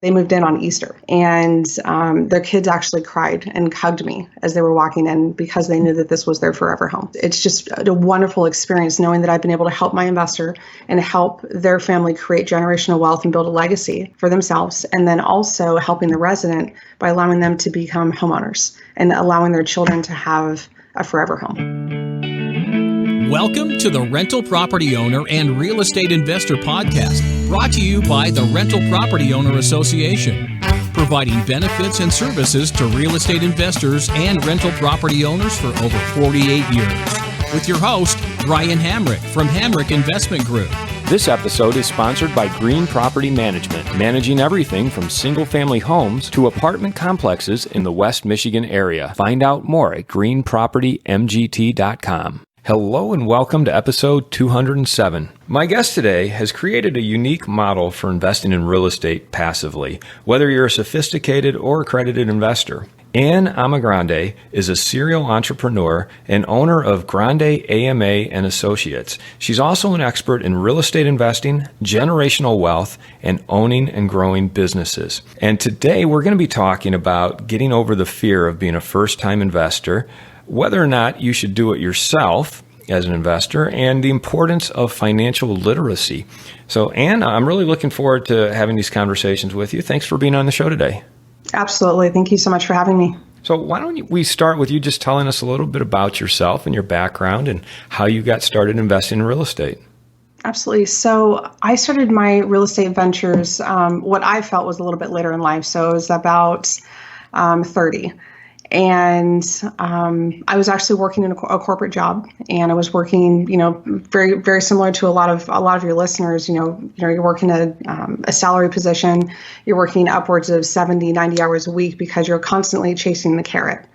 They moved in on Easter, and their kids actually cried and hugged me as they were walking in because they knew that this was their forever home. It's just a wonderful experience knowing that I've been able to help my investor and help their family create generational wealth and build a legacy for themselves, and then also helping the resident by allowing them to become homeowners and allowing their children to have a forever home. Welcome to the Rental Property Owner and Real Estate Investor Podcast, brought to you by the Rental Property Owner Association, providing benefits and services to real estate investors and rental property owners for over 48 years. With your host, Brian Hamrick from Hamrick Investment Group. This episode is sponsored by Green Property Management, managing everything from single-family homes to apartment complexes in the West Michigan area. Find out more at greenpropertymgt.com. Hello and welcome to episode 207. My guest today has created a unique model for investing in real estate passively, whether you're a sophisticated or accredited investor. Anne Amagrande is a serial entrepreneur and owner of Grande AMA Associates. She's also an expert in real estate investing, generational wealth, and owning and growing businesses. And today we're going to be talking about getting over the fear of being a first-time investor, whether or not you should do it yourself as an investor, and the importance of financial literacy. So, Anne, I'm really looking forward to having these conversations with you. Thanks for being on the show today. Absolutely. Thank you so much for having me. So why don't we start with you just telling us a little bit about yourself and your background and how you got started investing in real estate? Absolutely. So I started my real estate ventures, what I felt was a little bit later in life. So it was about 30. And I was actually working in a corporate job, and I was working, very, very similar to a lot of your listeners. You're working a salary position, you're working upwards of 70, 90 hours a week because you're constantly chasing the carrot,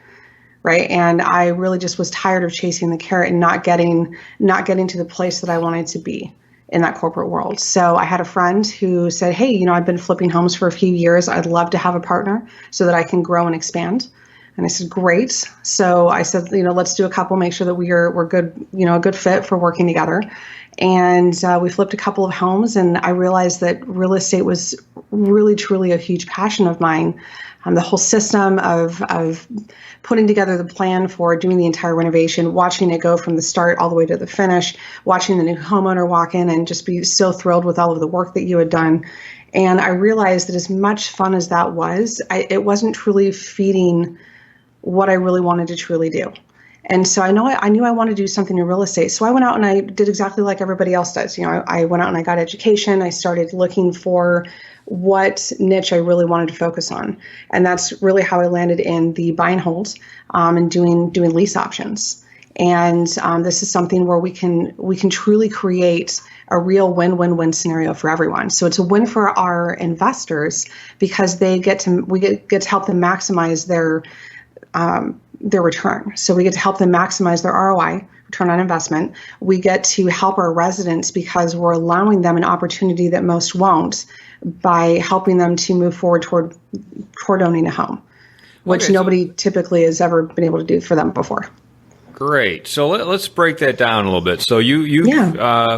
right? And I really just was tired of chasing the carrot and not getting to the place that I wanted to be in that corporate world. So I had a friend who said, "Hey, I've been flipping homes for a few years. I'd love to have a partner so that I can grow and expand." And I said, "Great." So I said, let's do a couple, make sure that we're good, a good fit for working together. And we flipped a couple of homes, and I realized that real estate was really, truly a huge passion of mine. The whole system of putting together the plan for doing the entire renovation, watching it go from the start all the way to the finish, watching the new homeowner walk in and just be so thrilled with all of the work that you had done. And I realized that as much fun as that was, it wasn't truly feeding what I really wanted to truly do. And so I knew I wanted to do something in real estate. So I went out and I did exactly like everybody else does. I went out and I got education. I started looking for what niche I really wanted to focus on. And that's really how I landed in the buy and hold and doing lease options. And this is something where we can truly create a real win-win-win scenario for everyone. So it's a win for our investors because we get to help them maximize their return. So we get to help them maximize their ROI, return on investment. We get to help our residents because we're allowing them an opportunity that most won't by helping them to move forward toward owning a home, which nobody typically has ever been able to do for them before. Great. So let's break that down a little bit. So you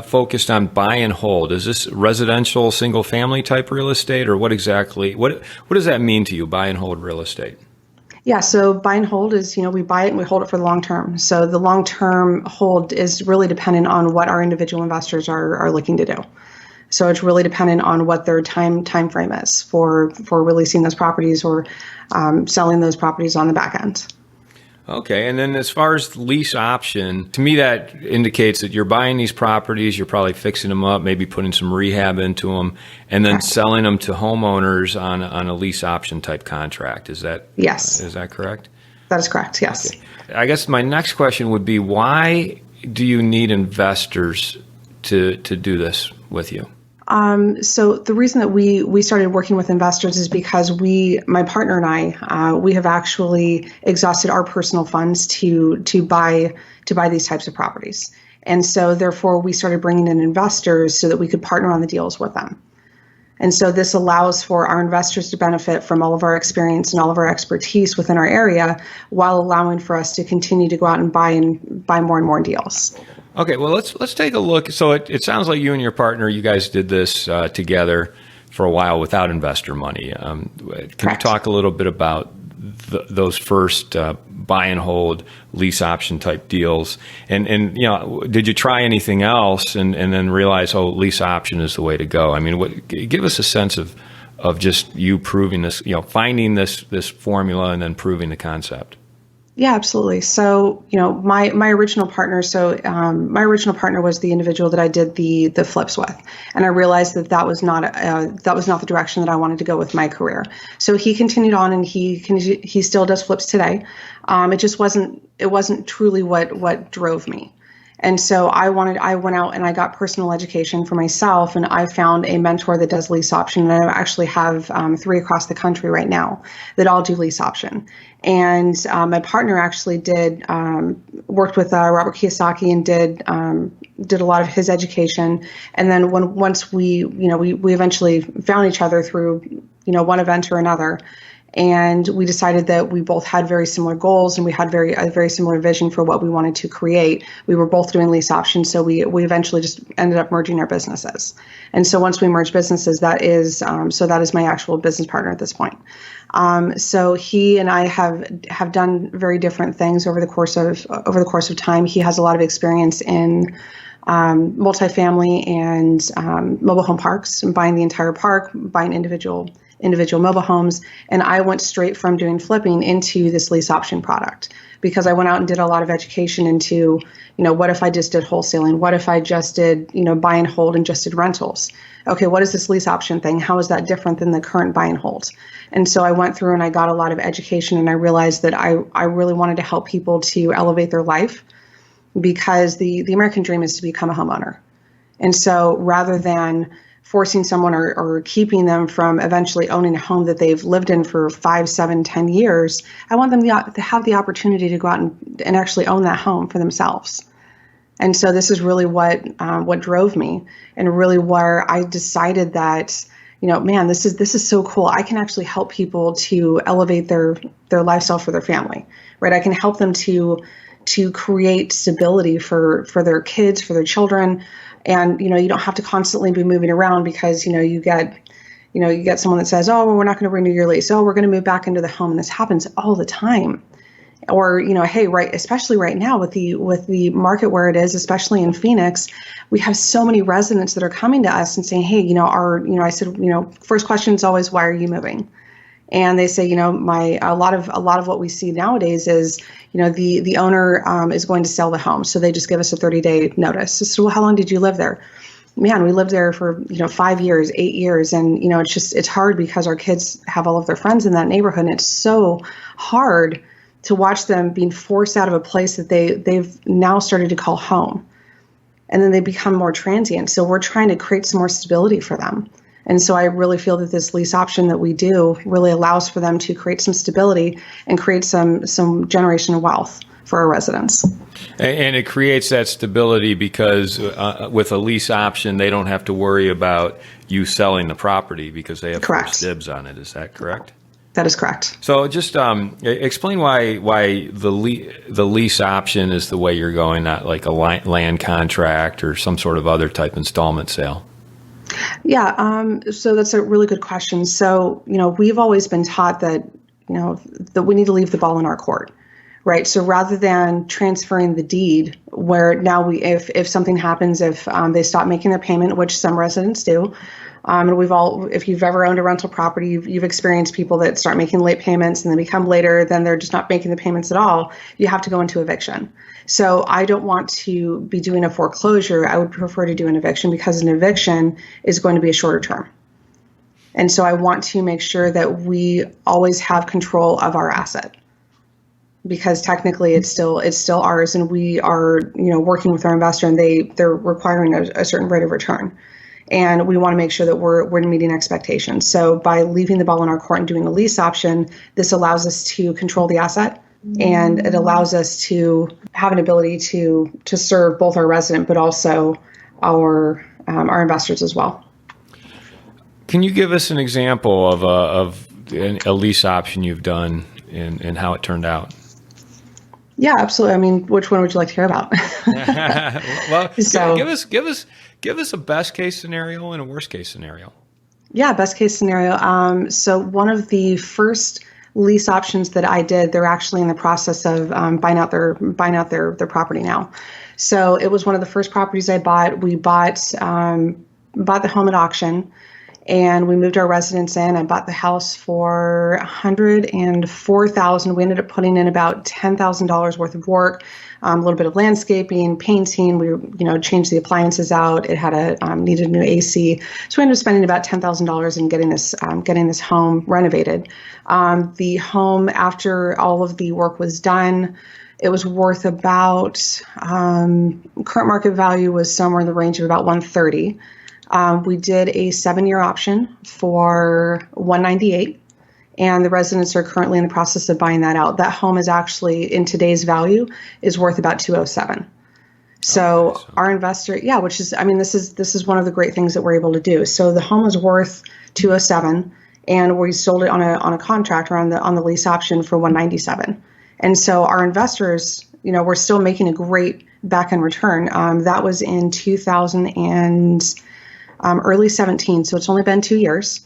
focused on buy and hold. Is this residential, single family type real estate, or what exactly? What does that mean to you, buy and hold real estate? Yeah, so buy and hold is, we buy it and we hold it for the long term. So the long-term hold is really dependent on what our individual investors are looking to do. So it's really dependent on what their time frame is for releasing those properties or selling those properties on the back end. Okay, and then as far as the lease option, to me that indicates that you're buying these properties, you're probably fixing them up, maybe putting some rehab into them, and then selling them to homeowners on a lease option type contract. Is that Yes. Is that correct? That is correct, yes. Okay. I guess my next question would be, why do you need investors to do this with you? So the reason that we started working with investors is because my partner and I, we have actually exhausted our personal funds to buy these types of properties. And so therefore we started bringing in investors so that we could partner on the deals with them. And so this allows for our investors to benefit from all of our experience and all of our expertise within our area while allowing for us to continue to go out and buy more and more deals. Okay, well, let's take a look. So it sounds like you and your partner, you guys did this together for a while without investor money. Can Correct. you talk a little bit about those first buy and hold lease option type deals? And did you try anything else and then realize, lease option is the way to go? I mean, give us a sense of just you proving this, finding this formula and then proving the concept. Yeah, absolutely. So, my original partner. So, my original partner was the individual that I did the flips with, and I realized that was not the direction that I wanted to go with my career. So he continued on, and he still does flips today. It wasn't truly what drove me. And so I went out and I got personal education for myself, and I found a mentor that does lease option. And I actually have 3 across the country right now that all do lease option. And my partner actually worked with Robert Kiyosaki and did a lot of his education. And then once we eventually found each other through one event or another. And we decided that we both had very similar goals, and we had a very similar vision for what we wanted to create. We were both doing lease options, so we eventually just ended up merging our businesses. And so once we merged businesses, that is my actual business partner at this point. So he and I have done very different things over the course of time. He has a lot of experience in multifamily and mobile home parks, and buying the entire park, buying individual mobile homes. And I went straight from doing flipping into this lease option product, because I went out and did a lot of education into, what if I just did wholesaling? What if I just did, buy and hold and just did rentals? Okay, what is this lease option thing? How is that different than the current buy and hold? And so I went through and I got a lot of education, and I realized that I really wanted to help people to elevate their life, because the American dream is to become a homeowner. And so rather than forcing someone or keeping them from eventually owning a home that they've lived in for 5, 7, 10 years, I want them to have the opportunity to go out and actually own that home for themselves. And so this is really what drove me, and really where I decided that, man, this is so cool. I can actually help people to elevate their lifestyle for their family, right? I can help them to create stability for their kids, for their children. And, you don't have to constantly be moving around, because, you get someone that says, oh, well, we're not going to renew your lease. Oh, we're going to move back into the home. And this happens all the time. Or, hey, right, especially right now with the market where it is, especially in Phoenix, we have so many residents that are coming to us and saying, hey, I said, first question is always, why are you moving? And they say, a lot of what we see nowadays is, the owner is going to sell the home. So they just give us a 30-day notice. So, well, how long did you live there? Man, we lived there for, 5 years, 8 years. And, it's hard because our kids have all of their friends in that neighborhood. And it's so hard to watch them being forced out of a place that they've now started to call home. And then they become more transient. So we're trying to create some more stability for them. And so I really feel that this lease option that we do really allows for them to create some stability and create some generational wealth for our residents. And it creates that stability because with a lease option, they don't have to worry about you selling the property because they have first dibs on it. Is that correct? That is correct. So just explain why the lease option is the way you're going, not like a land contract or some sort of other type installment sale. Yeah, so that's a really good question. So, we've always been taught that, that we need to leave the ball in our court, right? So rather than transferring the deed, where now if something happens, if they stop making their payment, which some residents do, and if you've ever owned a rental property, you've experienced people that start making late payments and then become later, then they're just not making the payments at all. You have to go into eviction. So I don't want to be doing a foreclosure. I would prefer to do an eviction, because an eviction is going to be a shorter term. And so I want to make sure that we always have control of our asset, because technically it's still ours, and we are, working with our investor, and they're requiring a certain rate of return. And we want to make sure that we're meeting expectations. So by leaving the ball in our court and doing a lease option, this allows us to control the asset, and it allows us to have an ability to serve both our resident, but also our investors as well. Can you give us an example of a lease option you've done and how it turned out? Yeah, absolutely. I mean, which one would you like to hear about? Well, so, give us a best case scenario and a worst case scenario. Yeah, best case scenario. So one of the first lease options that I did, they're actually in the process of buying out their property now. So it was one of the first properties I bought. We bought the home at auction, and we moved our residents in. I bought the house for $104,000. We ended up putting in about $10,000 worth of work, a little bit of landscaping, painting. We, changed the appliances out. It had needed a new AC. So we ended up spending about $10,000 in getting this home renovated. The home, after all of the work was done, it was worth about, current market value was somewhere in the range of about $130,000. We did a 7-year option for $198,000, and the residents are currently in the process of buying that out. That home is actually, in today's value, is worth about $207,000. So our investor, which is, this is one of the great things that we're able to do. So the home is worth $207,000, and we sold it on a contract or on the lease option for $197,000. And so our investors, we're still making a great back end return. That was in 2000 and early 17, so it's only been 2 years.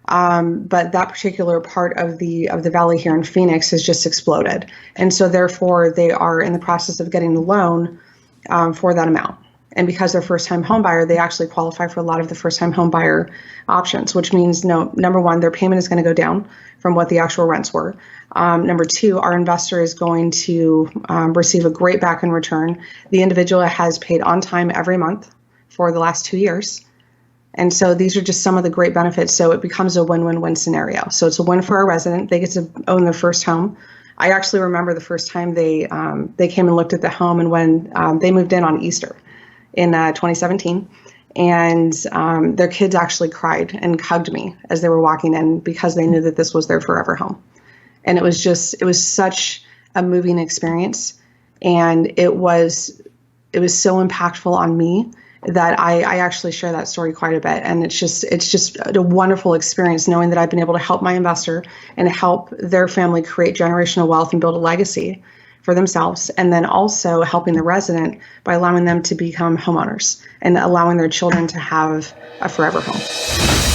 But that particular part of the valley here in Phoenix has just exploded. And so therefore they are in the process of getting the loan for that amount. And because they're first-time home buyer, they actually qualify for a lot of the first-time home buyer options, which means, number one, their payment is going to go down from what the actual rents were. Number two, our investor is going to receive a great back-end return. The individual has paid on time every month for the last 2 years. And so these are just some of the great benefits. So it becomes a win-win-win scenario. So it's a win for our resident. They get to own their first home. I actually remember the first time they came and looked at the home, and when they moved in on Easter in 2017, and their kids actually cried and hugged me as they were walking in because they knew that this was their forever home. And it was such a moving experience, and it was so impactful on me that I actually share that story quite a bit. And it's just a wonderful experience knowing that I've been able to help my investor and help their family create generational wealth and build a legacy for themselves, and then also helping the resident by allowing them to become homeowners and allowing their children to have a forever home.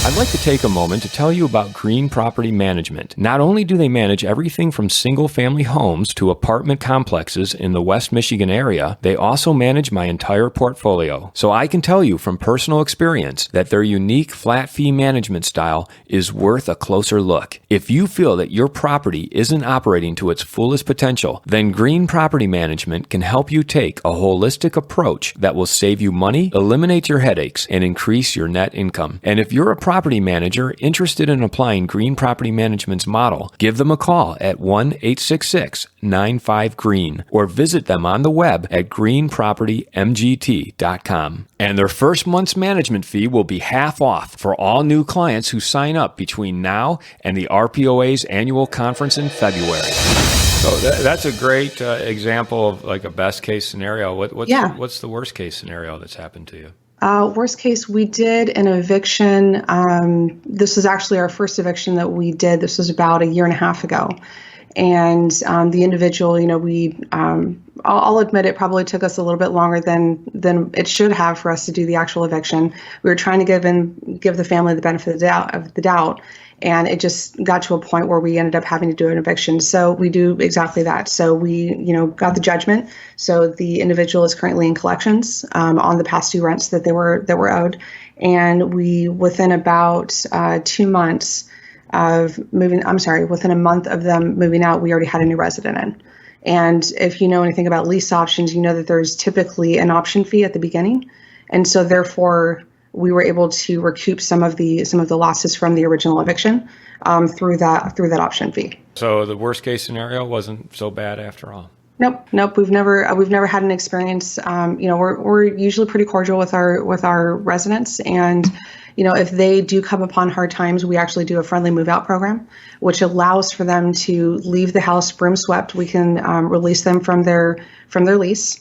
I'd like to take a moment to tell you about Green Property Management. Not only do they manage everything from single-family homes to apartment complexes in the West Michigan area, they also manage my entire portfolio. So I can tell you from personal experience that their unique flat fee management style is worth a closer look. If you feel that your property isn't operating to its fullest potential, then Green Property Management can help you take a holistic approach that will save you money, eliminate your headaches, and increase your net income. And if you're a property manager interested in applying Green Property Management's model, give them a call at 1-866-95-GREEN or visit them on the web at greenpropertymgt.com. And their first month's management fee will be half off for all new clients who sign up between now and the RPOA's annual conference in February. So that's a great example of like a best case scenario. What's the worst case scenario that's happened to you? Worst case, we did an eviction. This was actually our first eviction that we did. This was about 1.5 years ago. And the individual, I'll admit it probably took us a little bit longer than it should have for us to do the actual eviction. We were trying to give the family the benefit of the doubt. And it just got to a point where we ended up having to do an eviction. So we do exactly that. So we, got the judgment. So the individual is currently in collections on the past due rents that were owed. And we, within about 2 months within a month of them moving out, we already had a new resident in. And if you know anything about lease options, you know that there's typically an option fee at the beginning. And so therefore, we were able to recoup some of the losses from the original eviction through that option fee. So the worst case scenario wasn't so bad after all. Nope. We've never had an experience. We're usually pretty cordial with our residents, and if they do come upon hard times, we actually do a friendly move out program, which allows for them to leave the house broom swept. We can release them from their lease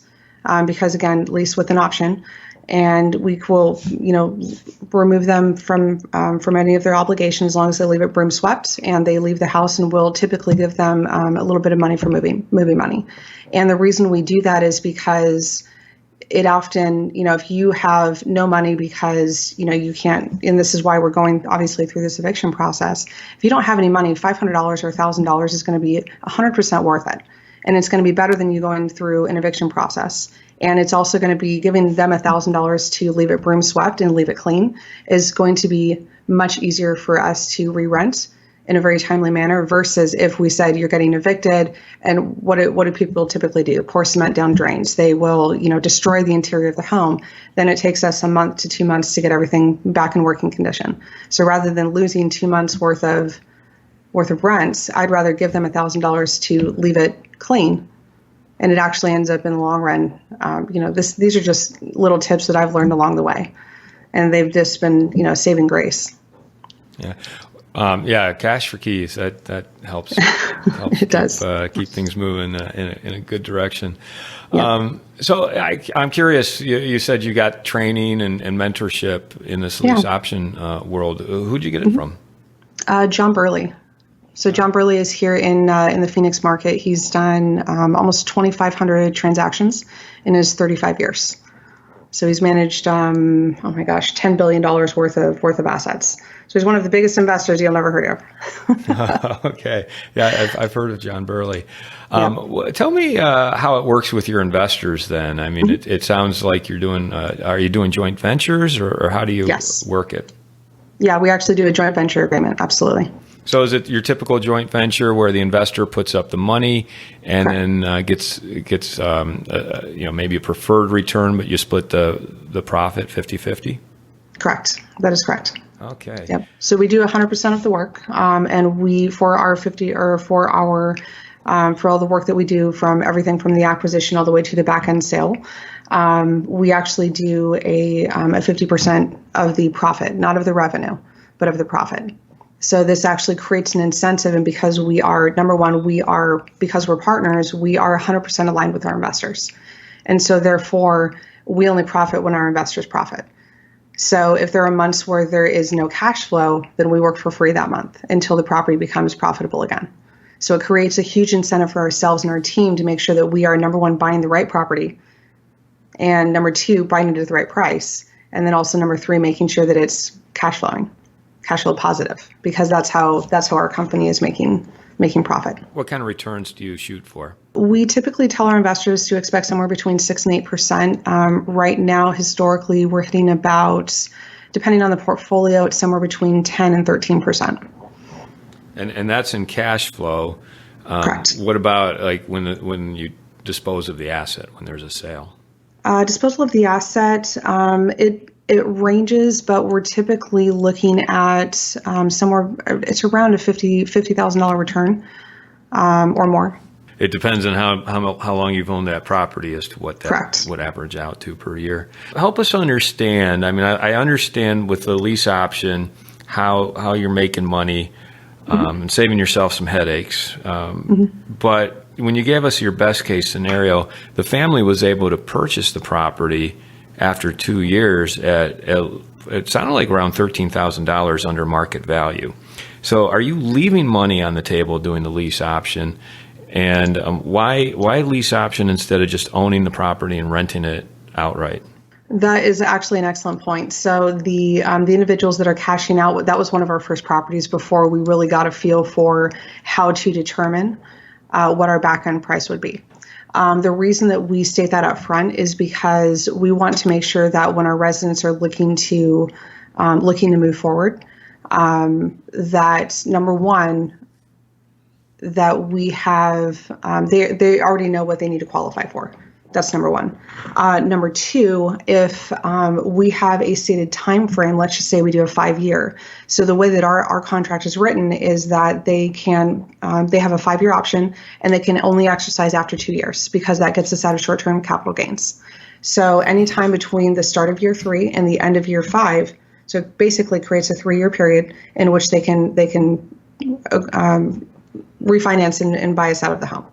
because again, lease with an option. And we will, remove them from any of their obligations as long as they leave it broom swept and they leave the house, and we'll typically give them a little bit of money for moving money. And the reason we do that is because it often, if you have no money because, you can't, and this is why we're going obviously through this eviction process. If you don't have any money, $500 or $1,000 is going to be 100% worth it. And it's going to be better than you going through an eviction process. And it's also going to be giving them $1,000 to leave it broom swept and leave it clean is going to be much easier for us to re-rent in a very timely manner versus if we said you're getting evicted. And what do people typically do? Pour cement down drains. They will, destroy the interior of the home. Then it takes us a month to 2 months to get everything back in working condition. So rather than losing 2 months worth of rent, I'd rather give them $1,000 to leave it clean. And it actually ends up in the long run. These are just little tips that I've learned along the way, and they've just been, saving grace. Yeah. Cash for keys. That helps. It does keep things moving in a good direction. Yeah. So I'm curious. You said you got training and mentorship in this lease option world. Who'd you get it from? John Burley. So John Burley is here in the Phoenix market. He's done almost 2,500 transactions in his 35 years. So he's managed, $10 billion worth of assets. So he's one of the biggest investors you'll never heard of. Okay. Yeah, I've heard of John Burley. Tell me how it works with your investors then. I mean, it sounds like you're doing, are you doing joint ventures or how do you work it? Yeah, we actually do a joint venture agreement. Absolutely. So is it your typical joint venture where the investor puts up the money and then gets maybe a preferred return, but you split the profit 50-50? Correct. That is correct. Okay. Yep. So we do 100% of the work, and we for all the work that we do, from everything from the acquisition all the way to the back end sale, we actually do a 50% of the profit, not of the revenue, but of the profit. So this actually creates an incentive, and because we are, number one, because we're partners, we are 100% aligned with our investors. And so therefore, we only profit when our investors profit. So if there are months where there is no cash flow, then we work for free that month until the property becomes profitable again. So it creates a huge incentive for ourselves and our team to make sure that we are, number one, buying the right property, and number two, buying it at the right price. And then also number three, making sure that it's cash flow positive, because that's how our company is making profit. What kind of returns do you shoot for? We typically tell our investors to expect somewhere between 6 and 8%. Right now, historically, we're hitting about, depending on the portfolio, it's somewhere between 10 and 13%. And that's in cash flow. Correct. What about like when you dispose of the asset, when there's a sale? Disposal of the asset, it ranges, but we're typically looking at somewhere, it's around a $50,000 return or more. It depends on how long you've owned that property as to what that Correct. would average out to per year. Help us understand. I mean, I understand with the lease option how you're making money and saving yourself some headaches. But when you gave us your best case scenario, the family was able to purchase the property after 2 years at it sounded like around $13,000 under market value. So are you leaving money on the table doing the lease option? And why lease option instead of just owning the property and renting it outright? That is actually an excellent point. So the individuals that are cashing out, that was one of our first properties before we really got a feel for how to determine what our back end price would be. The reason that we state that up front is because we want to make sure that when our residents are looking to move forward, that number one, that we have, they already know what they need to qualify for. That's number one. Number two, if we have a stated time frame, let's just say we do a 5-year. So the way that our contract is written is that they have a 5-year option, and they can only exercise after 2 years, because that gets us out of short-term capital gains. So anytime between the start of year 3 and the end of year 5, so it basically creates a 3-year period in which they can refinance and buy us out of the home.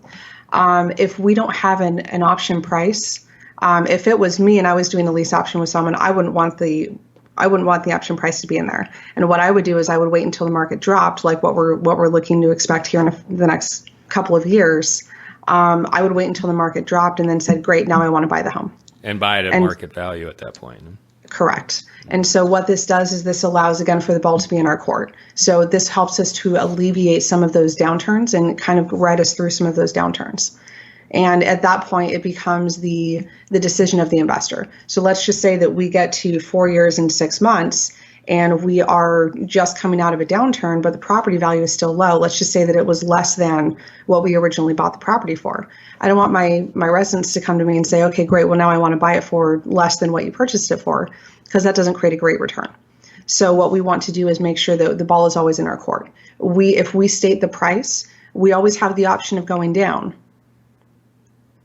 If we don't have an option price, if it was me and I was doing a lease option with someone, I wouldn't want the option price to be in there. And what I would do is I would wait until the market dropped, like what we're looking to expect here in the next couple of years. I would wait until the market dropped and then said, great, now I want to buy the home. And buy it at market value at that point. Correct. And so what this does is this allows, again, for the ball to be in our court. So this helps us to alleviate some of those downturns and kind of ride us through some of those downturns. And at that point, it becomes the decision of the investor. So let's just say that we get to 4 years and 6 months, and we are just coming out of a downturn, but the property value is still low. Let's just say that it was less than what we originally bought the property for. I don't want my residents to come to me and say, okay, great, well, now I want to buy it for less than what you purchased it for, because that doesn't create a great return. So what we want to do is make sure that the ball is always in our court. If we state the price, we always have the option of going down.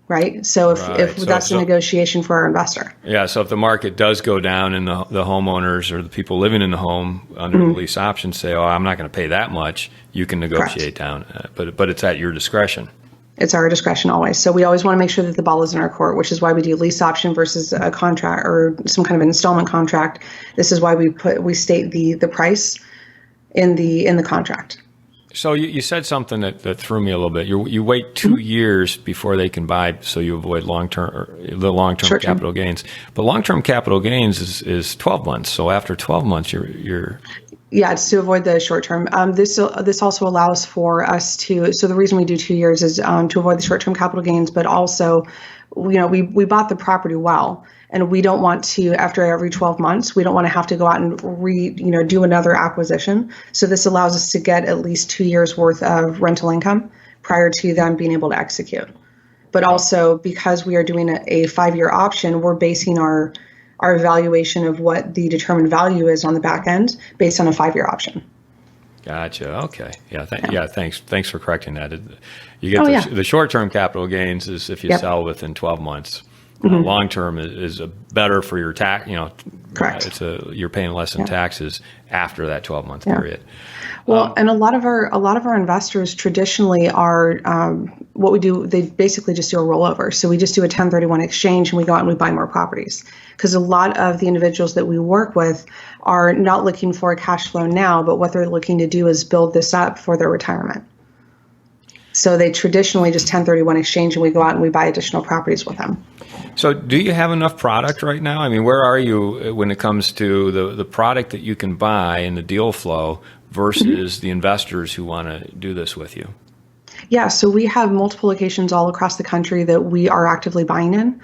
Right. So if that's a negotiation for our investor. Yeah. So if the market does go down and the homeowners or the people living in the home under the lease option say, oh, I'm not going to pay that much, you can negotiate down. But it's at your discretion. It's our discretion always. So we always want to make sure that the ball is in our court, which is why we do lease option versus a contract or some kind of installment contract. This is why we state the price in the contract. So you said something that threw me a little bit. You wait 2 years before they can buy, so you avoid the long-term capital gains. But long-term capital gains is 12 months. So after 12 months, you're yeah, it's to avoid the short term. This also allows for us to. So the reason we do 2 years is to avoid the short-term capital gains, but also, we bought the property well. And we don't want to, after every 12 months, we don't want to have to go out and do another acquisition. So this allows us to get at least 2 years worth of rental income prior to them being able to execute. But also because we are doing a 5-year option, we're basing our evaluation of what the determined value is on the back end based on a 5-year option. Gotcha. Okay. Yeah. Thanks for correcting that. You get the short-term capital gains is if you sell within 12 months. Long term is better for your tax. Correct. You're paying less in taxes after that 12-month period. Well, and a lot of our investors traditionally are what we do. They basically just do a rollover. So we just do a 1031 exchange, and we go out and we buy more properties. Because a lot of the individuals that we work with are not looking for a cash flow now, but what they're looking to do is build this up for their retirement. So they traditionally just 1031 exchange, and we go out and we buy additional properties with them. So do you have enough product right now? I mean, where are you when it comes to the product that you can buy and the deal flow versus the investors who want to do this with you? Yeah, so we have multiple locations all across the country that we are actively buying in.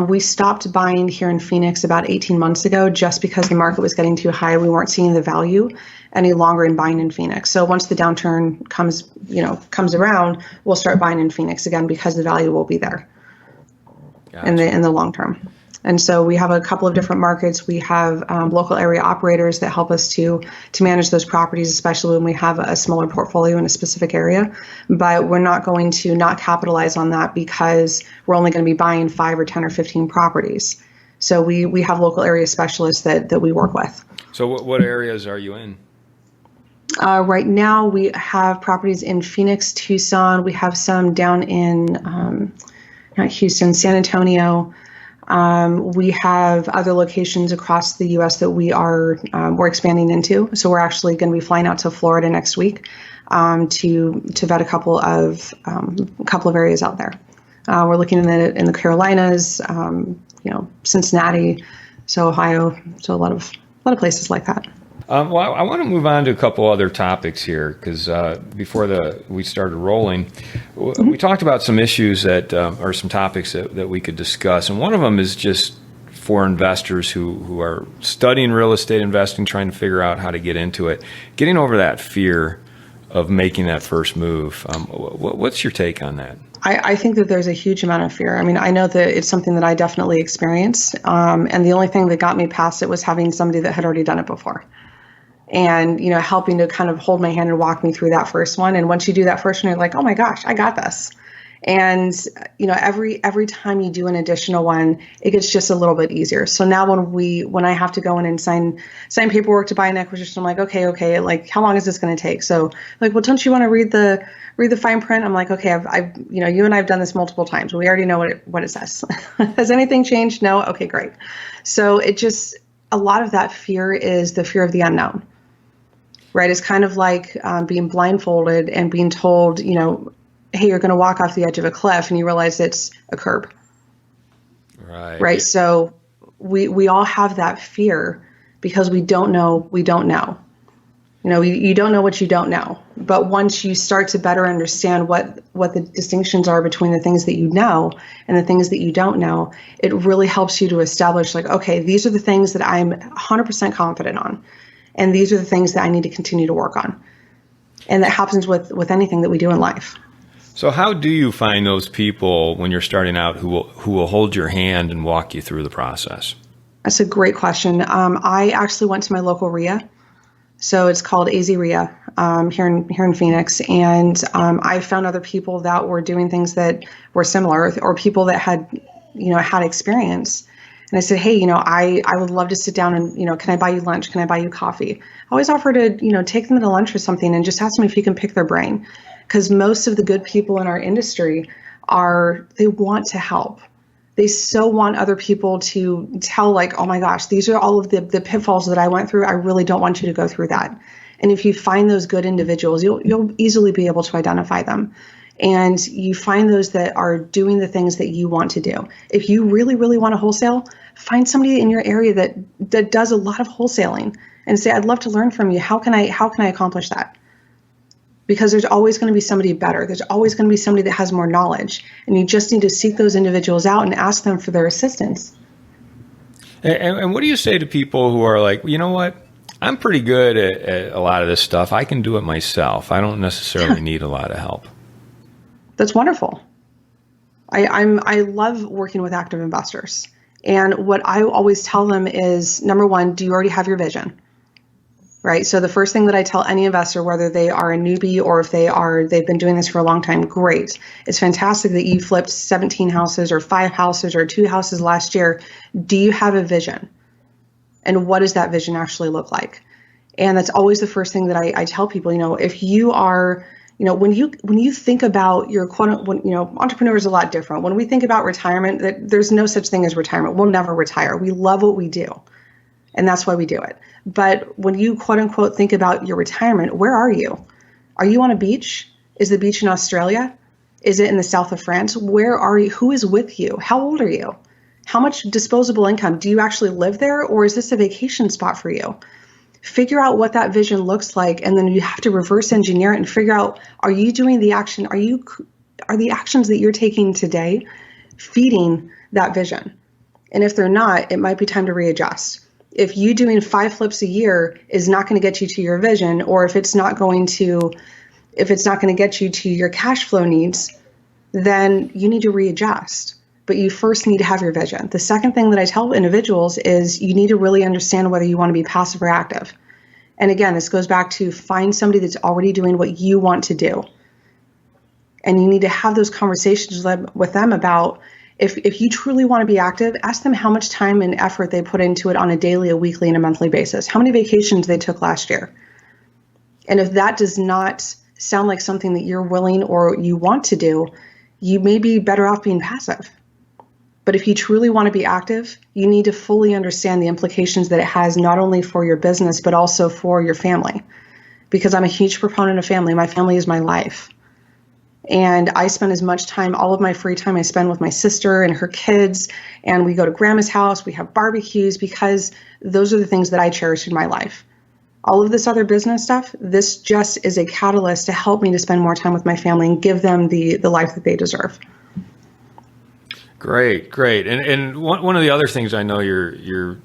We stopped buying here in Phoenix about 18 months ago just because the market was getting too high. We weren't seeing the value any longer in buying in Phoenix. So once the downturn comes around, we'll start buying in Phoenix again because the value will be there. Gotcha. in the long term. And so we have a couple of different markets. We have local area operators that help us to manage those properties, especially when we have a smaller portfolio in a specific area. But we're not going to not capitalize on that because we're only going to be buying 5 or 10 or 15 properties. So we have local area specialists that we work with. So what areas are you in? Right now we have properties in Phoenix, Tucson. We have some down in not Houston, San Antonio. We have other locations across the U.S. that we're expanding into. So we're actually going to be flying out to Florida next week to vet a couple of areas out there. We're looking in the Carolinas, Cincinnati, so Ohio, so a lot of places like that. Well, I want to move on to a couple other topics here because before we started rolling, we talked about some issues that are some topics that we could discuss. And one of them is just for investors who are studying real estate investing, trying to figure out how to get into it, getting over that fear of making that first move. What's your take on that? I think that there's a huge amount of fear. I mean, I know that it's something that I definitely experienced. And the only thing that got me past it was having somebody that had already done it before. And, helping to kind of hold my hand and walk me through that first one. And once you do that first one, you're like, oh my gosh, I got this. And, every time you do an additional one, it gets just a little bit easier. So now when I have to go in and sign paperwork to buy an acquisition, I'm like, okay, like how long is this going to take? So like, well, don't you want to read the fine print? I'm like, okay, I've you and I've done this multiple times. We already know what it says. Has anything changed? No. Okay, great. So a lot of that fear is the fear of the unknown. Right, it's kind of like being blindfolded and being told, hey, you're going to walk off the edge of a cliff, and you realize it's a curb. Right. So we all have that fear because we don't know. You don't know what you don't know. But once you start to better understand what the distinctions are between the things that you know and the things that you don't know, it really helps you to establish, like, okay, these are the things that I'm 100% confident on. And these are the things that I need to continue to work on. And that happens with anything that we do in life. So how do you find those people when you're starting out who will hold your hand and walk you through the process? That's a great question. I actually went to my local RIA. So it's called AZ RIA here in Phoenix. And I found other people that were doing things that were similar, or people that had experience. And I said, hey, I would love to sit down and, can I buy you lunch? Can I buy you coffee? I always offer to, take them to lunch or something and just ask them if you can pick their brain. Because most of the good people in our industry they want to help. They so want other people to tell, like, oh my gosh, these are all of the pitfalls that I went through. I really don't want you to go through that. And if you find those good individuals, you'll easily be able to identify them. And you find those that are doing the things that you want to do. If you really, really want to wholesale, find somebody in your area that does a lot of wholesaling and say, I'd love to learn from you. How can I accomplish that? Because there's always going to be somebody better. There's always going to be somebody that has more knowledge. And you just need to seek those individuals out and ask them for their assistance. And what do you say to people who are like, you know what? I'm pretty good at a lot of this stuff. I can do it myself. I don't necessarily need a lot of help. That's wonderful. I love working with active investors. And what I always tell them is, number one, do you already have your vision? Right. So the first thing that I tell any investor, whether they are a newbie or if they've been doing this for a long time, great. It's fantastic that you flipped 17 houses or 5 houses or 2 houses last year. Do you have a vision? And what does that vision actually look like? And that's always the first thing that I tell people. If you are, when you think about your entrepreneur is a lot different. When we think about retirement, there's no such thing as retirement. We'll never retire. We love what we do. And that's why we do it. But when you quote unquote think about your retirement, where are you? Are you on a beach? Is the beach in Australia? Is it in the south of France? Where are you? Who is with you? How old are you? How much disposable income? Do you actually live there, or is this a vacation spot for you? Figure out what that vision looks like, and then you have to reverse engineer it and figure out, are you doing the action? Are the actions that you're taking today feeding that vision? And if they're not, it might be time to readjust. If you doing 5 flips a year is not going to get you to your vision, or if it's not going to get you to your cash flow needs, then you need to readjust. But you first need to have your vision. The second thing that I tell individuals is you need to really understand whether you want to be passive or active. And again, this goes back to find somebody that's already doing what you want to do. And you need to have those conversations with them about, if you truly want to be active, ask them how much time and effort they put into it on a daily, a weekly, and a monthly basis. How many vacations they took last year. And if that does not sound like something that you're willing or you want to do, you may be better off being passive. But if you truly want to be active, you need to fully understand the implications that it has, not only for your business, but also for your family. Because I'm a huge proponent of family. My family is my life. And I spend as much time, all of my free time I spend with my sister and her kids. And we go to grandma's house, we have barbecues, because those are the things that I cherish in my life. All of this other business stuff, this just is a catalyst to help me to spend more time with my family and give them the life that they deserve. Great. And one of the other things I know you're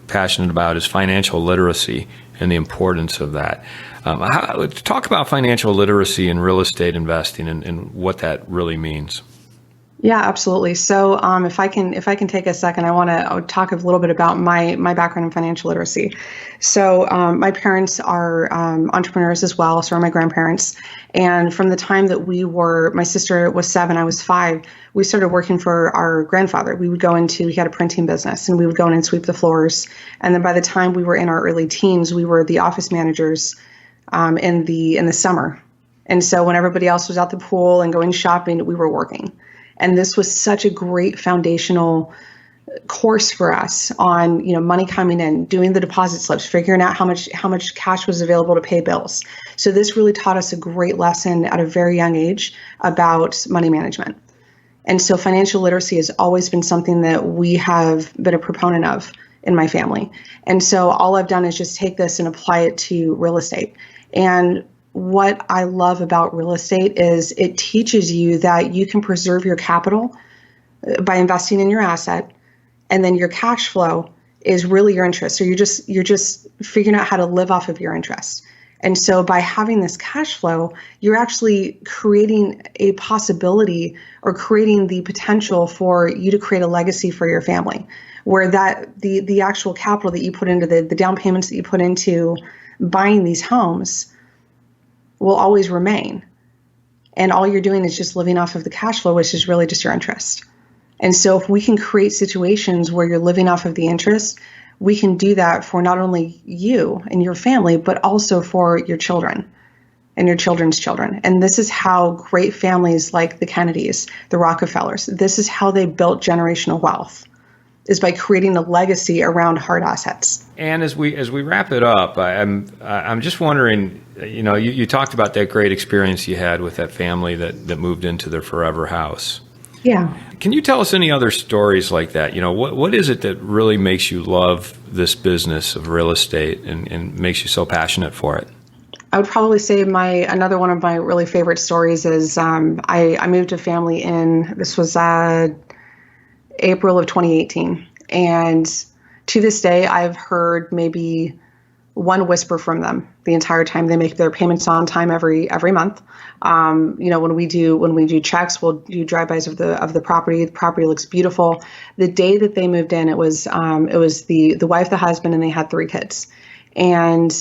passionate about is financial literacy and the importance of that. Talk about financial literacy in real estate investing and what that really means. Yeah, absolutely. So if I can take a second, I want to talk a little bit about my background in financial literacy. So my parents are entrepreneurs as well, so are my grandparents. And from the time that my sister was 7, I was 5, we started working for our grandfather. He had a printing business, and we would go in and sweep the floors. And then by the time we were in our early teens, we were the office managers in the summer. And so when everybody else was at the pool and going shopping, we were working. And this was such a great foundational course for us on, money coming in, doing the deposit slips, figuring out how much cash was available to pay bills. So this really taught us a great lesson at a very young age about money management. And so financial literacy has always been something that we have been a proponent of in my family. And so all I've done is just take this and apply it to real estate. And what I love about real estate is it teaches you that you can preserve your capital by investing in your asset, and then your cash flow is really your interest. So you're just figuring out how to live off of your interest. And so by having this cash flow, you're actually creating a possibility or creating the potential for you to create a legacy for your family, where that the actual capital that you put into the down payments that you put into buying these homes will always remain. And all you're doing is just living off of the cash flow, which is really just your interest. And so if we can create situations where you're living off of the interest, we can do that for not only you and your family, but also for your children and your children's children. And this is how great families like the Kennedys, the Rockefellers, this is how they built generational wealth, is by creating a legacy around hard assets. And as we wrap it up, I'm just wondering, you talked about that great experience you had with that family that moved into their forever house. Yeah. Can you tell us any other stories like that? What is it that really makes you love this business of real estate and makes you so passionate for it? I would probably say another one of my really favorite stories is I moved a family this was April of 2018. And to this day, I've heard maybe one whisper from them the entire time. They make their payments on time every month. When we do checks, we'll do drive-bys of the property. The property looks beautiful. The day that they moved in, it was the wife, the husband, and they had 3 kids. And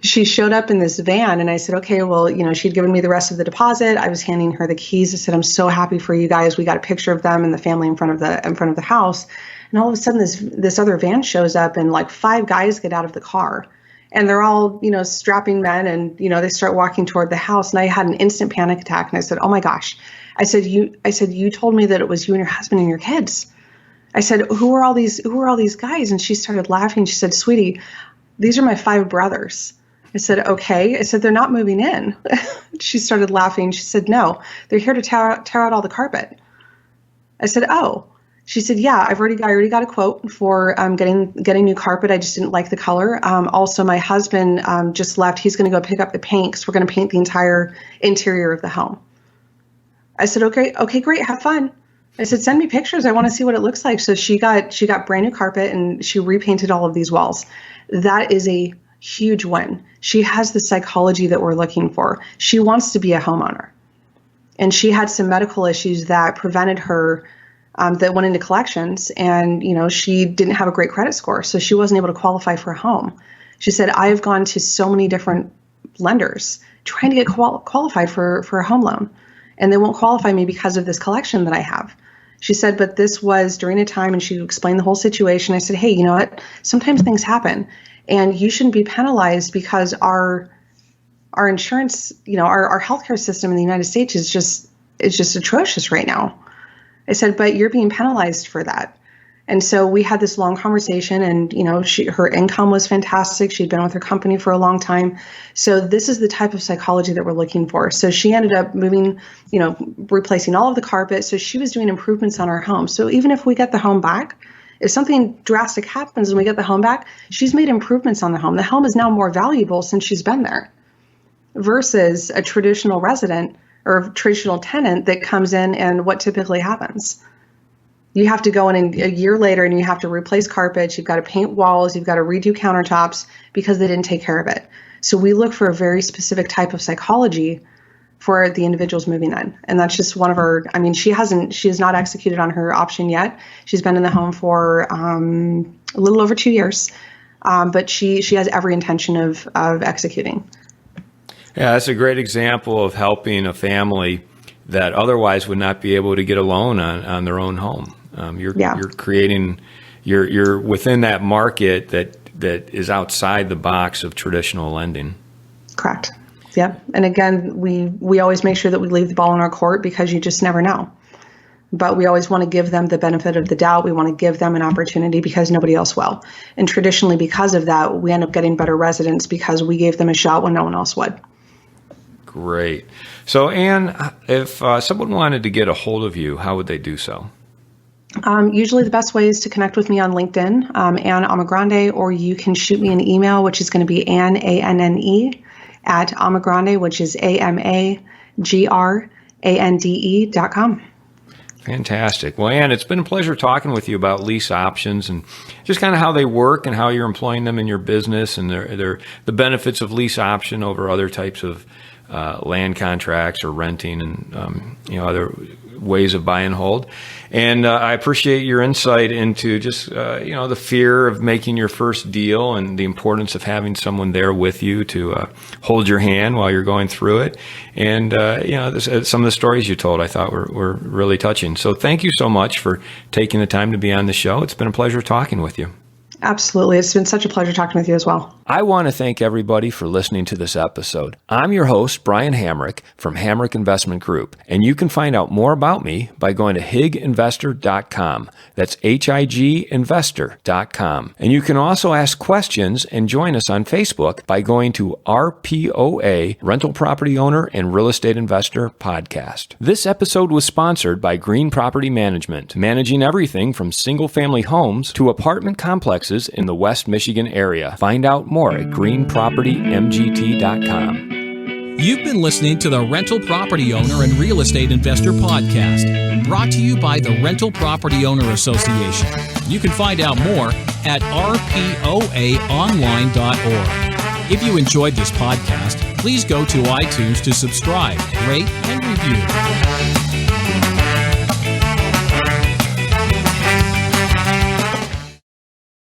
she showed up in this van, and I said, okay, well, she'd given me the rest of the deposit. I was handing her the keys. I said, I'm so happy for you guys. We got a picture of them and the family in front of the house. And all of a sudden, this other van shows up, and like 5 guys get out of the car, and they're all, strapping men, and they start walking toward the house. And I had an instant panic attack, and I said, "Oh my gosh!" I said, "You told me that it was you and your husband and your kids." I said, "Who are all these guys?" And she started laughing. She said, "Sweetie, these are my 5 brothers." I said, "Okay." I said, "They're not moving in." She started laughing. She said, "No, they're here to tear out all the carpet." I said, "Oh." She said, "Yeah, I already got a quote for getting new carpet. I just didn't like the color. Also, my husband just left. He's going to go pick up the paint because we're going to paint the entire interior of the home." I said, "Okay, great, have fun." I said, "Send me pictures. I want to see what it looks like." So she got brand new carpet, and she repainted all of these walls. That is a huge win. She has the psychology that we're looking for. She wants to be a homeowner, and she had some medical issues that prevented her. That went into collections, and she didn't have a great credit score, so she wasn't able to qualify for a home. She said, "I've gone to so many different lenders trying to get qualified for a home loan, and they won't qualify me because of this collection that I have." She said, "But this was during a time," and she explained the whole situation. I said, "Hey, you know what? Sometimes things happen, and you shouldn't be penalized because our insurance, our healthcare system in the United States is just atrocious right now." I said, "But you're being penalized for that." And so we had this long conversation, and her income was fantastic. She'd been with her company for a long time. So this is the type of psychology that we're looking for. So she ended up moving, replacing all of the carpet. So she was doing improvements on our home. So even if we get the home back, if something drastic happens and we get the home back, she's made improvements on the home. The home is now more valuable since she's been there versus a traditional resident or traditional tenant that comes in, and what typically happens. You have to go in a year later and you have to replace carpets, you've got to paint walls, you've got to redo countertops because they didn't take care of it. So we look for a very specific type of psychology for the individuals moving in. And that's just one of her, she has not executed on her option yet. She's been in the home for a little over 2 years, but she has every intention of executing. Yeah, that's a great example of helping a family that otherwise would not be able to get a loan on their own home. You're creating, you're within that market that is outside the box of traditional lending. Correct. Yep. And again, we always make sure that we leave the ball in our court because you just never know. But we always want to give them the benefit of the doubt. We want to give them an opportunity because nobody else will. And traditionally, because of that, we end up getting better residents because we gave them a shot when no one else would. Great. So, Anne, if someone wanted to get a hold of you, how would they do so? Usually the best way is to connect with me on LinkedIn, Anne Amagrande, or you can shoot me an email, which is going to be Anne, ANNE, at Amagrande, which is AMAGRANDE.com. Fantastic. Well, Anne, it's been a pleasure talking with you about lease options and just kind of how they work and how you're employing them in your business and the benefits of lease option over other types of land contracts or renting and other ways of buy and hold. And I appreciate your insight into just the fear of making your first deal and the importance of having someone there with you to hold your hand while you're going through it. And some of the stories you told I thought were really touching. So thank you so much for taking the time to be on the show. It's been a pleasure talking with you. Absolutely. It's been such a pleasure talking with you as well. I want to thank everybody for listening to this episode. I'm your host, Brian Hamrick from Hamrick Investment Group, and you can find out more about me by going to higinvestor.com. That's higinvestor.com. And you can also ask questions and join us on Facebook by going to RPOA, Rental Property Owner and Real Estate Investor Podcast. This episode was sponsored by Green Property Management, managing everything from single-family homes to apartment complexes in the West Michigan area. Find out more at greenpropertymgt.com. You've been listening to the Rental Property Owner and Real Estate Investor Podcast, brought to you by the Rental Property Owner Association. You can find out more at rpoaonline.org. If you enjoyed this podcast, please go to iTunes to subscribe, rate, and review.